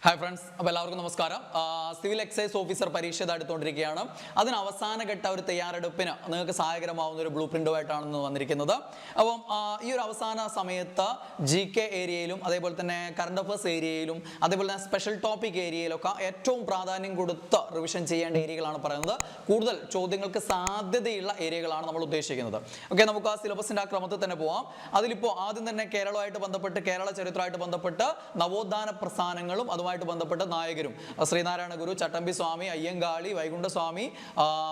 Hi friends, എല്ലാവർക്കും നമസ്കാരം. Civil excise officer പരീക്ഷ അടുത്തുകൊണ്ടിരിക്കുകയാണ്. അതിന് അവസാന ഘട്ട ഒരു തയ്യാറെടുപ്പിന് നിങ്ങൾക്ക് സഹായകരമാവുന്ന ഒരു ബ്ലൂ പ്രിന്റുമായിട്ടാണ് വന്നിരിക്കുന്നത്. അപ്പം ഈ ഒരു അവസാന സമയത്ത് GK ഏരിയയിലും അതേപോലെ തന്നെ കറണ്ട് അഫയേഴ്സ് ഏരിയയിലും അതേപോലെ തന്നെ സ്പെഷ്യൽ ടോപ്പിക് ഏരിയയിലൊക്കെ ഏറ്റവും പ്രാധാന്യം കൊടുത്ത് റിവിഷൻ ചെയ്യേണ്ട ഏരിയകളാണ് പറയുന്നത്. കൂടുതൽ ചോദ്യങ്ങൾക്ക് സാധ്യതയുള്ള ഏരിയകളാണ് നമ്മൾ ഉദ്ദേശിക്കുന്നത്. ഓക്കെ, നമുക്ക് ആ സിലബസിന്റെ ആ ക്രമത്തിൽ തന്നെ പോവാം. അതിലിപ്പോൾ ആദ്യം തന്നെ കേരളമായിട്ട് ബന്ധപ്പെട്ട് കേരള ചരിത്രമായിട്ട് ബന്ധപ്പെട്ട് നവോത്ഥാന പ്രസ്ഥാനങ്ങളും അതുമായിട്ട് ബന്ധപ്പെട്ട നായകരും ശ്രീനാരായണ ഗുരു, ചട്ടമ്പി സ്വാമി, അയ്യങ്കാളി, വൈകുണ്ഠസ്വാമി,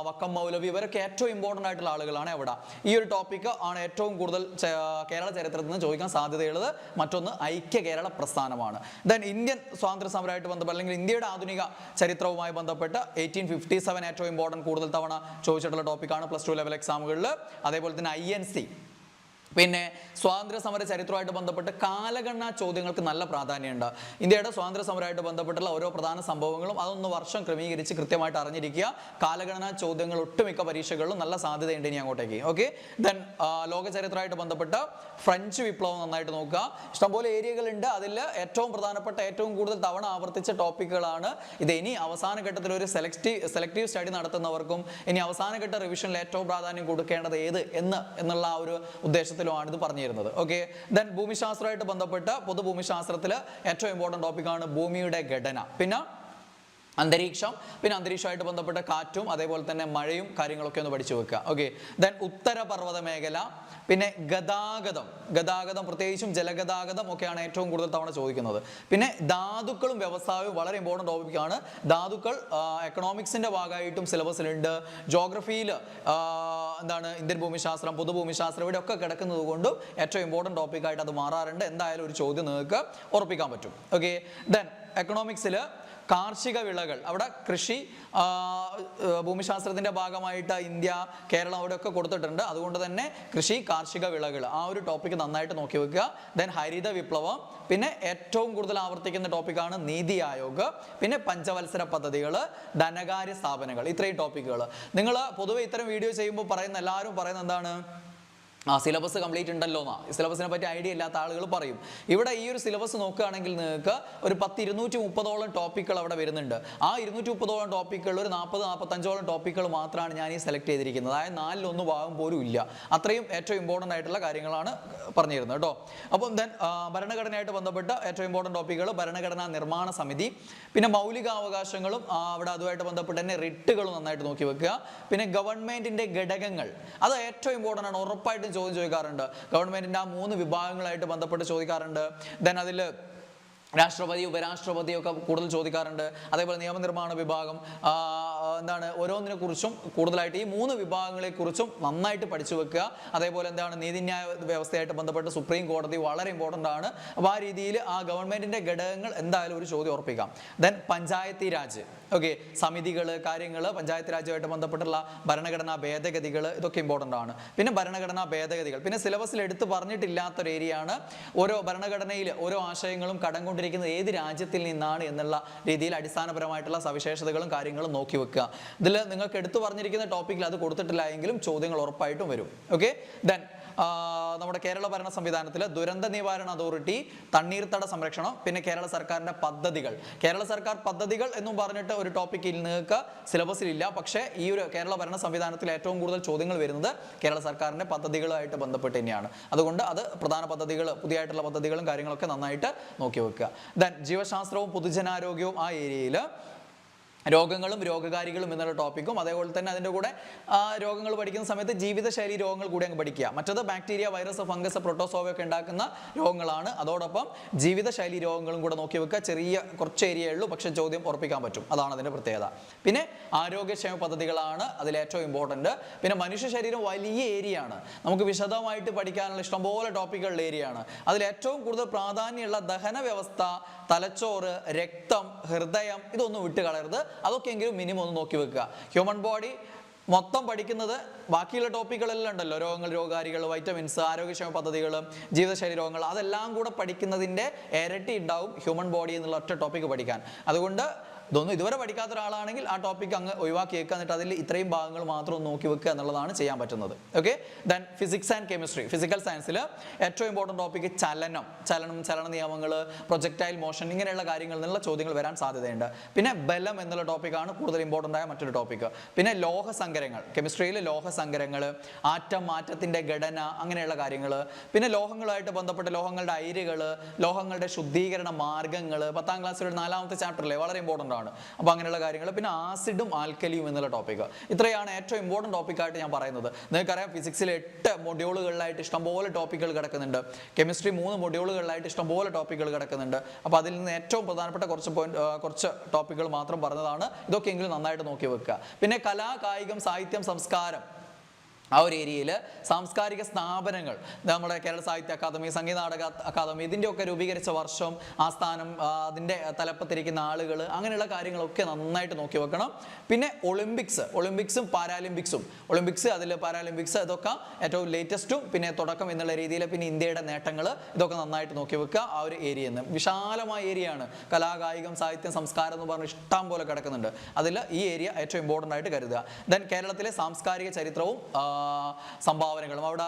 വക്കം മൗലവി ഇവരൊക്കെ ഏറ്റവും ഇമ്പോർട്ടൻ്റ് ആയിട്ടുള്ള ആളുകളാണ് അവിടെ. ഈ ഒരു ടോപ്പിക്ക് ആണ് ഏറ്റവും കൂടുതൽ കേരള ചരിത്രത്തിൽ നിന്ന് ചോദിക്കാൻ സാധ്യതയുള്ളത്. മറ്റൊന്ന് ഐക്യ കേരള പ്രസ്ഥാനമാണ്. ദെൻ ഇന്ത്യൻ സ്വാതന്ത്ര്യ സമരമായിട്ട് ബന്ധപ്പെട്ട് അല്ലെങ്കിൽ ഇന്ത്യയുടെ ആധുനിക ചരിത്രവുമായി ബന്ധപ്പെട്ട് 1857 ഏറ്റവും ഇമ്പോർട്ടൻറ്റ് കൂടുതൽ തവണ ചോദിച്ചിട്ടുള്ള ടോപ്പിക്കാണ് പ്ലസ് 2 ലെവൽ എക്സാമുകളിൽ. അതേപോലെ തന്നെ INC പിന്നെ സ്വാതന്ത്ര്യ സമര ചരിത്രമായിട്ട് ബന്ധപ്പെട്ട് കാലഗണനാ ചോദ്യങ്ങൾക്ക് നല്ല പ്രാധാന്യമുണ്ട്. ഇന്ത്യയുടെ സ്വാതന്ത്ര്യ സമരമായിട്ട് ബന്ധപ്പെട്ടുള്ള ഓരോ പ്രധാന സംഭവങ്ങളും അതൊന്ന് വർഷം ക്രമീകരിച്ച് കൃത്യമായിട്ട് അറിഞ്ഞിരിക്കുക. കാലഗണനാ ചോദ്യങ്ങൾ ഒട്ടുമിക്ക പരീക്ഷകളിലും നല്ല സാധ്യതയുണ്ട് ഇനി അങ്ങോട്ടേക്ക്. ഓക്കെ, ദെൻ ലോക ചരിത്രമായിട്ട് ബന്ധപ്പെട്ട് ഫ്രഞ്ച് വിപ്ലവം നന്നായിട്ട് നോക്കുക. ഇഷ്ടംപോലെ ഏരിയകളുണ്ട്. അതിൽ ഏറ്റവും പ്രധാനപ്പെട്ട ഏറ്റവും കൂടുതൽ തവണ ആവർത്തിച്ച ടോപ്പിക്കുകളാണ് ഇത്. ഇനി അവസാന ഘട്ടത്തിൽ ഒരു സെലക്റ്റീവ് സ്റ്റഡി നടത്തുന്നവർക്കും ഇനി അവസാന ഘട്ട റിവിഷനിൽ ഏറ്റവും പ്രാധാന്യം കൊടുക്കേണ്ടത് ഏത് എന്നുള്ള ആ ഒരു ഉദ്ദേശത്തിൽ ഇത് പറഞ്ഞിരുന്നത്. ഓക്കെ, ദെൻ ഭൂമിശാസ്ത്രമായിട്ട് ബന്ധപ്പെട്ട് പൊതുഭൂമിശാസ്ത്രത്തിൽ ഏറ്റവും ഇമ്പോർട്ടൻ്റ് ടോപ്പിക്കാണ് ഭൂമിയുടെ ഘടന, പിന്നെ അന്തരീക്ഷം, പിന്നെ അന്തരീക്ഷമായിട്ട് ബന്ധപ്പെട്ട കാറ്റും അതേപോലെ തന്നെ മഴയും കാര്യങ്ങളൊക്കെ ഒന്ന് പഠിച്ചു വെക്കുക. ഓക്കെ, ദെൻ ഉത്തരപർവ്വത മേഖല, പിന്നെ ഗതാഗതം പ്രത്യേകിച്ചും ജലഗതാഗതം ഒക്കെയാണ് ഏറ്റവും കൂടുതൽ തവണ ചോദിക്കുന്നത്. പിന്നെ ധാതുക്കളും വ്യവസായവും വളരെ ഇമ്പോർട്ടൻ്റ് ടോപ്പിക്കാണ്. ധാതുക്കൾ എക്കണോമിക്സിന്റെ ഭാഗമായിട്ടും സിലബസിലുണ്ട്. ജോഗ്രഫിയിൽ ഇന്ത്യൻ ഭൂമിശാസ്ത്രം, പൊതുഭൂമിശാസ്ത്രം ഇവിടെയൊക്കെ കിടക്കുന്നത് കൊണ്ടും ഏറ്റവും ഇമ്പോർട്ടൻ്റ് ടോപ്പിക്കായിട്ട് അത് മാറാറുണ്ട്. എന്തായാലും ഒരു ചോദ്യം നിങ്ങൾക്ക് ഉറപ്പിക്കാൻ പറ്റും. ഓക്കെ, ദെൻ എക്കണോമിക്സിൽ കാർഷിക വിളകൾ, അവിടെ കൃഷി ഭൂമിശാസ്ത്രത്തിന്റെ ഭാഗമായിട്ട് ഇന്ത്യ, കേരളം അവിടെയൊക്കെ കൊടുത്തിട്ടുണ്ട്. അതുകൊണ്ട് തന്നെ കൃഷി, കാർഷിക വിളകൾ ആ ഒരു ടോപ്പിക്ക് നന്നായിട്ട് നോക്കി വെക്കുക. ദെൻ ഹരിത വിപ്ലവം, പിന്നെ ഏറ്റവും കൂടുതൽ ആവർത്തിക്കുന്ന ടോപ്പിക്കാണ് നീതി ആയോഗ്, പിന്നെ പഞ്ചവത്സര പദ്ധതികൾ, ധനകാര്യ സ്ഥാപനങ്ങൾ. ഇത്രയും ടോപ്പിക്കുകൾ നിങ്ങൾ പൊതുവെ ഇത്തരം വീഡിയോ ചെയ്യുമ്പോൾ എല്ലാവരും പറയുന്നത് എന്താണ്? സിലബസ് കംപ്ലീറ്റ് ഉണ്ടല്ലോ എന്നാ. സിലബസിനെ പറ്റി ഐഡിയ ഇല്ലാത്ത ആളുകൾ പറയും. ഇവിടെ ഈ ഒരു സിലബസ് നോക്കുകയാണെങ്കിൽ നിങ്ങൾക്ക് ഒരു 230 ടോപ്പിക്കുകൾ അവിടെ വരുന്നുണ്ട്. ആ 230 ടോപ്പിക്കുകൾ ഒരു 40-45 ടോപ്പിക്കുകൾ മാത്രമാണ് ഞാൻ ഈ സെലക്ട് ചെയ്തിരിക്കുന്നത്. അതായത് 4-1 ഭാഗം പോലും ഇല്ല. അത്രയും ഏറ്റവും ഇമ്പോർട്ടൻ്റ് ആയിട്ടുള്ള കാര്യങ്ങളാണ് പറഞ്ഞു തരുന്നത് കേട്ടോ. അപ്പം ദെൻ ഭരണഘടനയായിട്ട് ബന്ധപ്പെട്ട ഏറ്റവും ഇമ്പോർട്ടൻ്റ് ടോപ്പിക്കുകൾ ഭരണഘടനാ നിർമ്മാണ സമിതി, പിന്നെ മൗലികാവകാശങ്ങളും അവിടെ അതുമായിട്ട് ബന്ധപ്പെട്ട് തന്നെ റിട്ടുകളും നന്നായിട്ട് നോക്കി വെക്കുക. പിന്നെ ഗവൺമെന്റിന്റെ ഘടകങ്ങൾ, അത് ഏറ്റവും ഇമ്പോർട്ടൻ്റ് ആണ്. ഉറപ്പായിട്ടും ചോദിക്കാറുണ്ട്. ഗവൺമെന്റിന്റെ ആ 3 വിഭാഗങ്ങളായിട്ട് ബന്ധപ്പെട്ട് ചോദിക്കാറുണ്ട്. ദെൻ അതിൽ രാഷ്ട്രപതി, ഉപരാഷ്ട്രപതി ഒക്കെ കൂടുതൽ ചോദിക്കാറുണ്ട്. അതേപോലെ നിയമനിർമ്മാണ വിഭാഗം, ഓരോന്നിനെ കുറിച്ചും കൂടുതലായിട്ട് ഈ 3 വിഭാഗങ്ങളെ കുറിച്ചും നന്നായിട്ട് പഠിച്ചു വെക്കുക. അതേപോലെ നീതിന്യായ വ്യവസ്ഥയായിട്ട് ബന്ധപ്പെട്ട് സുപ്രീം കോടതി വളരെ ഇമ്പോർട്ടൻ്റ് ആണ്. അപ്പോൾ ആ രീതിയിൽ ആ ഗവൺമെന്റിന്റെ ഘടകങ്ങൾ എന്തായാലും ഒരു ചോദ്യം ഉറപ്പിക്കാം. ദെൻ പഞ്ചായത്തി രാജ്, ഓക്കെ, സമിതികൾ, കാര്യങ്ങൾ, പഞ്ചായത്ത് രാജുമായിട്ട് ബന്ധപ്പെട്ടുള്ള ഭരണഘടനാ ഭേദഗതികൾ, ഇതൊക്കെ ഇമ്പോർട്ടൻ്റ് ആണ്. പിന്നെ ഭരണഘടനാ ഭേദഗതികൾ, പിന്നെ സിലബസിൽ എടുത്ത് പറഞ്ഞിട്ടില്ലാത്തൊരു ഏരിയയാണ്. ഓരോ ഭരണഘടനയിൽ ഓരോ ആശയങ്ങളും കടം കൊണ്ടിരിക്കുന്നത് ഏത് രാജ്യത്തിൽ നിന്നാണ് എന്നുള്ള രീതിയിൽ അടിസ്ഥാനപരമായിട്ടുള്ള സവിശേഷതകളും കാര്യങ്ങളും നോക്കി വെക്കുക. ഇതിൽ നിങ്ങൾക്ക് എടുത്തു പറഞ്ഞിരിക്കുന്ന ടോപ്പിക്കിൽ അത് കൊടുത്തിട്ടില്ല എങ്കിലും ചോദ്യങ്ങൾ ഉറപ്പായിട്ടും വരും. ഓക്കെ, ദെൻ നമ്മുടെ കേരള ഭരണ സംവിധാനത്തിൽ ദുരന്ത നിവാരണ അതോറിറ്റി, തണ്ണീർത്തട സംരക്ഷണം, പിന്നെ കേരള സർക്കാരിന്റെ പദ്ധതികൾ. കേരള സർക്കാർ പദ്ധതികൾ എന്നും പറഞ്ഞിട്ട് ഒരു ടോപ്പിക്കിൽ നിങ്ങൾക്ക് സിലബസിലില്ല. പക്ഷേ ഈ ഒരു കേരള ഭരണ സംവിധാനത്തിൽ ഏറ്റവും കൂടുതൽ ചോദ്യങ്ങൾ വരുന്നത് കേരള സർക്കാരിന്റെ പദ്ധതികളുമായിട്ട് ബന്ധപ്പെട്ട് തന്നെയാണ്. അതുകൊണ്ട് അത് പ്രധാന പദ്ധതികൾ, പുതിയതായിട്ടുള്ള പദ്ധതികളും കാര്യങ്ങളൊക്കെ നന്നായിട്ട് നോക്കി വെക്കുക. ദെൻ ജീവശാസ്ത്രവും പൊതുജനാരോഗ്യവും ആ ഏരിയയിൽ രോഗങ്ങളും രോഗകാരികളും എന്നുള്ള ടോപ്പിക്കും, അതേപോലെ തന്നെ അതിൻ്റെ കൂടെ രോഗങ്ങൾ പഠിക്കുന്ന സമയത്ത് ജീവിതശൈലി രോഗങ്ങൾ കൂടി അങ്ങ് പഠിക്കുക. മറ്റത് ബാക്ടീരിയ, വൈറസ്, ഫംഗസ്, പ്രോട്ടോസോവ ഒക്കെ ഉണ്ടാക്കുന്ന രോഗങ്ങളാണ്. അതോടൊപ്പം ജീവിതശൈലി രോഗങ്ങളും കൂടെ നോക്കി വെക്കുക. കുറച്ച് ഏരിയയേ ഉള്ളൂ, പക്ഷെ ചോദ്യം ഉറപ്പിക്കാൻ പറ്റും. അതാണ് അതിൻ്റെ പ്രത്യേകത. പിന്നെ ആരോഗ്യക്ഷേമ പദ്ധതികളാണ് അതിലേറ്റവും ഇമ്പോർട്ടൻ്റ്. പിന്നെ മനുഷ്യ ശരീരം വലിയ ഏരിയ ആണ്. നമുക്ക് വിശദമായിട്ട് പഠിക്കാനുള്ള ഇഷ്ടംപോലെ ടോപ്പിക്കുകളുടെ ഏരിയ ആണ്. അതിലേറ്റവും കൂടുതൽ പ്രാധാന്യമുള്ള ദഹന വ്യവസ്ഥ, തലച്ചോറ്, രക്തം, ഹൃദയം, ഇതൊന്നും വിട്ടുകളയരുത്. അതൊക്കെ എങ്കിലും മിനിമം ഒന്ന് നോക്കി വെക്കുക. ഹ്യൂമൻ ബോഡി മൊത്തം പഠിക്കുന്നത് ബാക്കിയുള്ള ടോപ്പിക്കുകളെല്ലാം ഉണ്ടല്ലോ, രോഗങ്ങൾ, രോഗാരികൾ, വൈറ്റമിൻസ്, ആരോഗ്യക്ഷേമ പദ്ധതികൾ, ജീവിതശൈലി രോഗങ്ങൾ, അതെല്ലാം കൂടെ പഠിക്കുന്നതിൻ്റെ ഇരട്ടി ഉണ്ടാവും ഹ്യൂമൻ ബോഡി എന്നുള്ള ഒറ്റ ടോപ്പിക്ക് പഠിക്കാൻ. അതുകൊണ്ട് ഇതൊന്നും ഇതുവരെ പഠിക്കാത്ത ഒരാളാണെങ്കിൽ ആ ടോപ്പിക്ക് അങ്ങ് ഒഴിവാക്കി വെക്കുക, എന്നിട്ട് അതിൽ ഇത്രയും ഭാഗങ്ങൾ മാത്രം നോക്കി വെക്കുക എന്നുള്ളതാണ് ചെയ്യാൻ പറ്റുന്നത്. Okay. Then physics and chemistry. Physical സയൻസിൽ ഏറ്റവും ഇമ്പോർട്ടൻറ്റ് ടോപ്പിക്ക് ചലന നിയമങ്ങൾ, പ്രൊജക്ടൈൽ മോഷൻ, ഇങ്ങനെയുള്ള കാര്യങ്ങളിൽ നിന്നുള്ള ചോദ്യങ്ങൾ വരാൻ സാധ്യതയുണ്ട്. പിന്നെ ബലം എന്നുള്ള ടോപ്പിക്കാണ് കൂടുതൽ ഇമ്പോർട്ടൻ്റ് ആയ മറ്റൊരു ടോപ്പിക്ക്. പിന്നെ ലോഹസങ്കരങ്ങൾ, കെമിസ്ട്രിയിൽ ലോഹസങ്കരങ്ങൾ, ആറ്റത്തിൻ്റെ ഘടന, അങ്ങനെയുള്ള കാര്യങ്ങൾ. പിന്നെ ലോഹങ്ങളുമായിട്ട് ബന്ധപ്പെട്ട ലോഹങ്ങളുടെ അയിരുകൾ, ലോഹങ്ങളുടെ ശുദ്ധീകരണ മാർഗ്ഗങ്ങൾ, 10ാം ക്ലാസ്സിലുള്ള 4ാമത്തെ ചാപ്റ്ററിലെ വളരെ ഇമ്പോർട്ടൻ്റ് ആണ്. അപ്പോൾ അങ്ങനെയുള്ള കാര്യങ്ങൾ. പിന്നെ ആസിഡും ആൽക്കലിയും എന്നുള്ള ടോപ്പിക്ക്. ഇത്രയാണ് ഏറ്റവും ഇമ്പോർട്ടൻറ്റ് ടോപ്പിക്കായിട്ട് ഞാൻ പറയുന്നത്. നിങ്ങൾക്കറിയാം ഫിസിക്സിൽ 8 മൊഡ്യൂളുകളിലായിട്ട് ഇഷ്ടംപോലെ ടോപ്പിക്കുകൾ കിടക്കുന്നുണ്ട്. കെമിസ്ട്രി 3 മൊഡ്യൂളുകളിലായിട്ട് ഇഷ്ടംപോലെ ടോപ്പിക്കുകൾ കിടക്കുന്നുണ്ട്. അപ്പോൾ അതിൽ നിന്ന് ഏറ്റവും പ്രധാനപ്പെട്ട കുറച്ച് ടോപ്പിക്കുകൾ മാത്രം പറഞ്ഞതാണ്. ഇതൊക്കെയെങ്കിലും നന്നായിട്ട് നോക്കി വെക്കുക. പിന്നെ കലാ, കായികം, സാഹിത്യം, സംസ്കാരം, ആ ഒരു ഏരിയയിൽ സാംസ്കാരിക സ്ഥാപനങ്ങൾ, നമ്മുടെ കേരള സാഹിത്യ അക്കാദമി, സംഗീത നാടക അക്കാദമി, ഇതിൻ്റെയൊക്കെ രൂപീകരിച്ച വർഷം, ആ സ്ഥാനം, അതിൻ്റെ തലപ്പത്തിരിക്കുന്ന ആളുകൾ, അങ്ങനെയുള്ള കാര്യങ്ങളൊക്കെ നന്നായിട്ട് നോക്കി വെക്കണം. പിന്നെ ഒളിമ്പിക്സും പാരാലിമ്പിക്സും, അതിൽ പാരാലിമ്പിക്സ്, ഇതൊക്കെ ഏറ്റവും ലേറ്റസ്റ്റും പിന്നെ തുടക്കം എന്നുള്ള രീതിയിൽ, പിന്നെ ഇന്ത്യയുടെ നേട്ടങ്ങൾ, ഇതൊക്കെ നന്നായിട്ട് നോക്കി വെക്കുക. ആ ഒരു ഏരിയയിൽ നിന്ന് വിശാലമായ ഏരിയയാണ്. കലാകായികം, സാഹിത്യം, സംസ്കാരം എന്ന് പറഞ്ഞ് ഇഷ്ടം പോലെ കിടക്കുന്നുണ്ട്. അതിൽ ഈ ഏരിയ ഏറ്റവും ഇമ്പോർട്ടൻ്റ് ആയിട്ട് കരുതുക. ദെൻ കേരളത്തിലെ സാംസ്കാരിക ചരിത്രവും സംഭാവനകളും, അവിടെ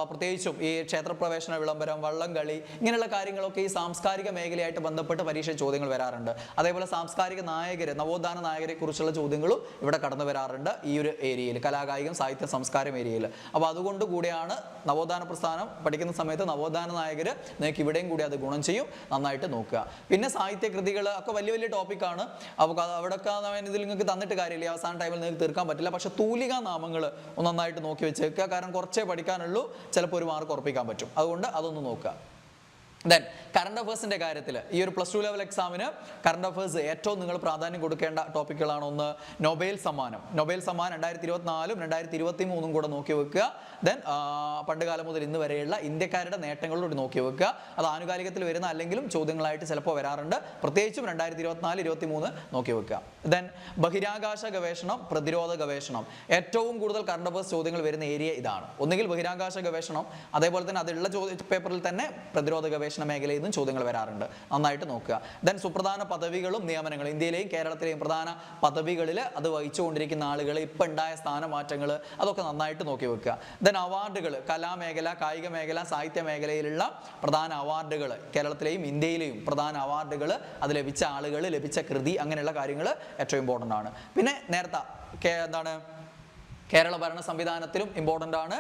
പ്രത്യേകിച്ചും ഈ ക്ഷേത്രപ്രവേശന വിളംബരം, വള്ളംകളി, ഇങ്ങനെയുള്ള കാര്യങ്ങളൊക്കെ ഈ സാംസ്കാരിക മേഖലയായിട്ട് ബന്ധപ്പെട്ട് പരീക്ഷ ചോദ്യങ്ങൾ വരാറുണ്ട്. അതേപോലെ സാംസ്കാരിക നായകരെ, നവോത്ഥാന നായകരെ കുറിച്ചുള്ള ചോദ്യങ്ങളും ഇവിടെ കടന്നു വരാറുണ്ട് ഈ ഒരു ഏരിയയിൽ, കലാകായികം, സാഹിത്യ, സംസ്കാരം ഏരിയയിൽ. അപ്പോൾ അതുകൊണ്ട് കൂടിയാണ് നവോത്ഥാന പ്രസ്ഥാനം പഠിക്കുന്ന സമയത്ത് നവോത്ഥാന നായകർ നിങ്ങൾക്ക് ഇവിടെയും കൂടി അത് ഗുണം ചെയ്യും. നന്നായിട്ട് നോക്കുക. പിന്നെ സാഹിത്യ കൃതികൾ ഒക്കെ വലിയ ടോപ്പിക്കാണ്. അപ്പോൾ അവിടെയൊക്കെ ഇതിൽ നിങ്ങൾക്ക് തന്നിട്ട് കാര്യമില്ല, അവസാന ടൈമിൽ നിങ്ങൾക്ക് തീർക്കാൻ പറ്റില്ല. പക്ഷെ തൂലികാ നാമങ്ങൾ നന്നായിട്ട് നോക്കി വെച്ചേക്കുക. കാരണം കുറച്ചേ പഠിക്കാനുള്ളൂ, ചിലപ്പോൾ ഒരു മാർക്ക് ഉറപ്പിക്കാൻ പറ്റും. അതുകൊണ്ട് അതൊന്ന് നോക്കുക. ദെൻ കറണ്ട് അഫേഴ്സിൻ്റെ കാര്യത്തിൽ ഈ ഒരു +2 ലെവൽ എക്സാമിന് കറണ്ട് അഫേഴ്സ് ഏറ്റവും നിങ്ങൾ പ്രാധാന്യം കൊടുക്കേണ്ട ടോപ്പിക്കുകളാണ്. ഒന്ന് നൊബേൽ സമ്മാനം 2024 2023 കൂടെ നോക്കി വെക്കുക. ദെൻ പണ്ട് കാലം മുതൽ ഇന്ന് വരെയുള്ള ഇന്ത്യക്കാരുടെ നേട്ടങ്ങളോട് നോക്കി വെക്കുക. അത് ആനുകാലികത്തിൽ വരുന്ന അല്ലെങ്കിലും ചോദ്യങ്ങളായിട്ട് ചിലപ്പോൾ വരാറുണ്ട്. പ്രത്യേകിച്ചും 2024 2023 നോക്കി വെക്കുക. ദെൻ ബഹിരാകാശ ഗവേഷണം, പ്രതിരോധ ഗവേഷണം, ഏറ്റവും കൂടുതൽ കറണ്ട് അഫേഴ്സ് ചോദ്യങ്ങൾ വരുന്ന ഏരിയ ഇതാണ്. ഒന്നുകിൽ ബഹിരാകാശ ഗവേഷണം, അതേപോലെ തന്നെ അതുള്ള പേപ്പറിൽ തന്നെ പ്രതിരോധ ഗവേഷണ മേഖലയിൽ നിന്നും ചോദ്യങ്ങൾ വരാറുണ്ട്. നന്നായിട്ട് നോക്കുക. ദെൻ സുപ്രധാന പദവികളും നിയമനങ്ങളും, ഇന്ത്യയിലെയും കേരളത്തിലെയും പ്രധാന പദവികളിൽ അത് വഹിച്ചുകൊണ്ടിരിക്കുന്ന ആളുകൾ, ഇപ്പം ഉണ്ടായ സ്ഥാനമാറ്റങ്ങൾ, അതൊക്കെ നന്നായിട്ട് നോക്കി വെക്കുക. ദെൻ അവാർഡുകൾ, കലാമേഖല, കായിക മേഖല, സാഹിത്യ മേഖലയിലുള്ള പ്രധാന അവാർഡുകൾ, കേരളത്തിലെയും ഇന്ത്യയിലെയും പ്രധാന അവാർഡുകൾ, അത് ലഭിച്ച ആളുകൾ, ലഭിച്ച കൃതി, അങ്ങനെയുള്ള കാര്യങ്ങൾ ഏറ്റവും ഇമ്പോർട്ടൻ്റ് ആണ്. പിന്നെ നേരത്തെ കേരള ഭരണ സംവിധാനത്തിലും ഇമ്പോർട്ടൻ്റ് ആണ്.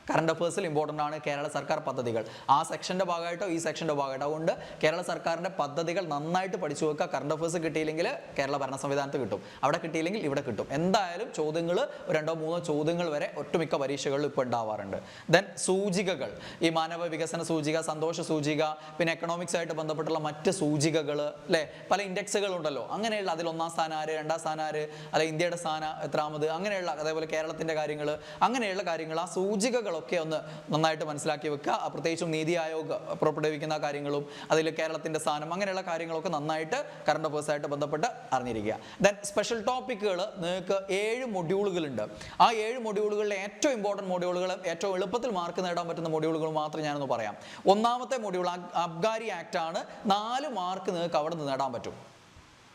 കറണ്ട് അഫേഴ്സിൽ ഇമ്പോർട്ടൻ്റ് ആണ് കേരള സർക്കാർ പദ്ധതികൾ. ആ സെക്ഷൻ്റെ ഭാഗമായിട്ടോ ഈ സെക്ഷൻ്റെ ഭാഗമായിട്ടോ. അതുകൊണ്ട് കേരള സർക്കാരിൻ്റെ പദ്ധതികൾ നന്നായിട്ട് പഠിച്ചു വെക്കുക. കറണ്ട് അഫേഴ്സ് കിട്ടിയില്ലെങ്കിൽ കേരള ഭരണ സംവിധാനത്ത് കിട്ടും, അവിടെ കിട്ടിയില്ലെങ്കിൽ ഇവിടെ കിട്ടും. എന്തായാലും ചോദ്യങ്ങൾ 2-3 ചോദ്യങ്ങൾ വരെ ഒട്ടുമിക്ക പരീക്ഷകളിൽ ഇപ്പോൾ ഉണ്ടാവാറുണ്ട്. ദെൻ സൂചികകൾ, ഈ മാനവ വികസന സൂചിക, സന്തോഷ സൂചിക, പിന്നെ എക്കണോമിക്സ് ആയിട്ട് ബന്ധപ്പെട്ടുള്ള മറ്റ് സൂചികകൾ, അല്ലേ, പല ഇൻഡെക്സുകൾ ഉണ്ടല്ലോ. അങ്ങനെയുള്ള അതിൽ 1ാം സ്ഥാനം ആര്, 2ാം സ്ഥാനം ആര്, അല്ലെ ഇന്ത്യയുടെ സ്ഥാനം എത്രാമത്, അങ്ങനെയുള്ള, അതേപോലെ കേരളത്തിൻ്റെ കാര്യങ്ങൾ, അങ്ങനെയുള്ള കാര്യങ്ങൾ, ആ സൂചികകൾ ഒക്കെ ഒന്ന് നന്നായിട്ട് മനസ്സിലാക്കി വെക്കുക. പ്രത്യേകിച്ചും നീതി ആയോഗ് പുറപ്പെടുവിക്കുന്ന കാര്യങ്ങളും അതിൽ കേരളത്തിൻ്റെ സ്ഥാനം, അങ്ങനെയുള്ള കാര്യങ്ങളൊക്കെ നന്നായിട്ട് കറണ്ട് അഫേഴ്സ് ആയിട്ട് ബന്ധപ്പെട്ട് അറിഞ്ഞിരിക്കുക. ദെൻ സ്പെഷ്യൽ ടോപ്പിക്കുകൾ നിങ്ങൾക്ക് 7 മൊഡ്യൂളുകളുണ്ട്. ആ 7 മൊഡ്യൂളുകളിലെ ഏറ്റവും ഇമ്പോർട്ടൻറ്റ് മൊഡ്യൂളുകൾ, ഏറ്റവും എളുപ്പത്തിൽ മാർക്ക് നേടാൻ പറ്റുന്ന മൊഡ്യൂളുകൾ മാത്രം ഞാനൊന്ന് പറയാം. 1ാമത്തെ മൊഡ്യൂൾ അബ്കാരി ആക്ട് ആണ്. 4 മാർക്ക് നിങ്ങൾക്ക് അവിടെ നിന്ന് നേടാൻ പറ്റും.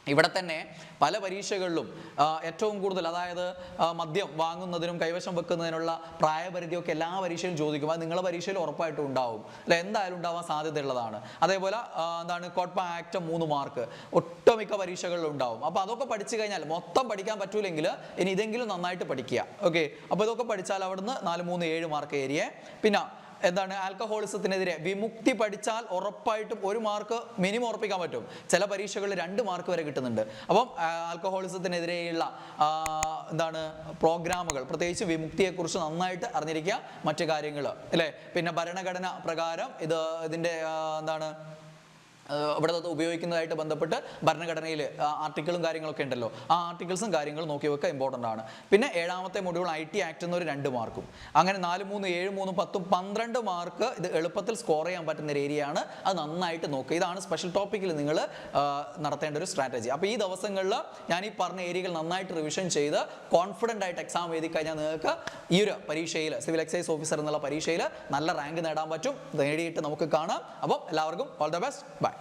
ഇവിടെ തന്നെ പല പരീക്ഷകളിലും ഏറ്റവും കൂടുതൽ, അതായത് മദ്യം വാങ്ങുന്നതിനും കൈവശം വെക്കുന്നതിനുള്ള പ്രായപരിധിയൊക്കെ എല്ലാ പരീക്ഷയിലും ചോദിക്കും. അത് നിങ്ങളുടെ പരീക്ഷയിൽ ഉറപ്പായിട്ടും ഉണ്ടാവും, അല്ലെ, എന്തായാലും ഉണ്ടാവാൻ സാധ്യതയുള്ളതാണ്. അതേപോലെ കോട്ട്പ ആക്ട് 3 മാർക്ക് ഒട്ടുമിക്ക പരീക്ഷകളിലും ഉണ്ടാവും. അപ്പോൾ അതൊക്കെ പഠിച്ചു കഴിഞ്ഞാൽ, മൊത്തം പഠിക്കാൻ പറ്റൂലെങ്കിൽ ഇനി ഇതെങ്കിലും നന്നായിട്ട് പഠിക്കുക. ഓക്കെ, അപ്പോൾ ഇതൊക്കെ പഠിച്ചാൽ അവിടുന്ന് 4, 3, 7 മാർക്ക് ഏരിയ. പിന്നെ ആൽക്കഹോളിസത്തിനെതിരെ വിമുക്തി പഠിച്ചാൽ ഉറപ്പായിട്ടും 1 മാർക്ക് മിനിമം ഉറപ്പിക്കാൻ പറ്റും. ചില പരീക്ഷകളിൽ 2 മാർക്ക് വരെ കിട്ടുന്നുണ്ട്. അപ്പം ആൽക്കഹോളിസത്തിനെതിരെയുള്ള പ്രോഗ്രാമുകൾ, പ്രത്യേകിച്ച് വിമുക്തിയെക്കുറിച്ച് നന്നായിട്ട് അറിഞ്ഞിരിക്കുക. മറ്റു കാര്യങ്ങൾ, അല്ലേ, പിന്നെ ഭരണഘടന പ്രകാരം ഇതിൻ്റെ ഇവിടെ ഉപയോഗിക്കുന്നതായിട്ട് ബന്ധപ്പെട്ട് ഭരണഘടനയിൽ ആർട്ടിക്കിളും കാര്യങ്ങളൊക്കെ ഉണ്ടല്ലോ, ആ ആർട്ടിക്കിൾസും കാര്യങ്ങളും നോക്കി വെക്കുക ഇമ്പോർട്ടൻ്റ് ആണ്. പിന്നെ 7ാമത്തെ മൊഡ്യൂൾ IT ആക്ട് എന്നൊരു 2 മാർക്കും. അങ്ങനെ 4, 3, 7, 3, 10, 12 മാർക്ക് ഇത് എളുപ്പത്തിൽ സ്കോർ ചെയ്യാൻ പറ്റുന്ന ഒരു ഏരിയയാണ്. അത് നന്നായിട്ട് നോക്കുക. ഇതാണ് സ്പെഷ്യൽ ടോപ്പിക്കിൽ നിങ്ങൾ നടത്തേണ്ട ഒരു സ്ട്രാറ്റജി. അപ്പോൾ ഈ ദിവസങ്ങളിൽ ഞാൻ ഈ പറഞ്ഞ ഏരിയകൾ നന്നായിട്ട് റിവിഷൻ ചെയ്ത് കോൺഫിഡൻ്റ് ആയിട്ട് എക്സാം എഴുതി കഴിഞ്ഞാൽ നിങ്ങൾക്ക് ഈ ഒരു പരീക്ഷയിൽ സിവിൽ എക്സൈസ് ഓഫീസർ എന്നുള്ള പരീക്ഷയിൽ നല്ല റാങ്ക് നേടാൻ പറ്റും. നേടിയിട്ട് നമുക്ക് കാണാം. അപ്പോൾ എല്ലാവർക്കും ഓൾ ദ ബെസ്റ്റ്. ബൈ.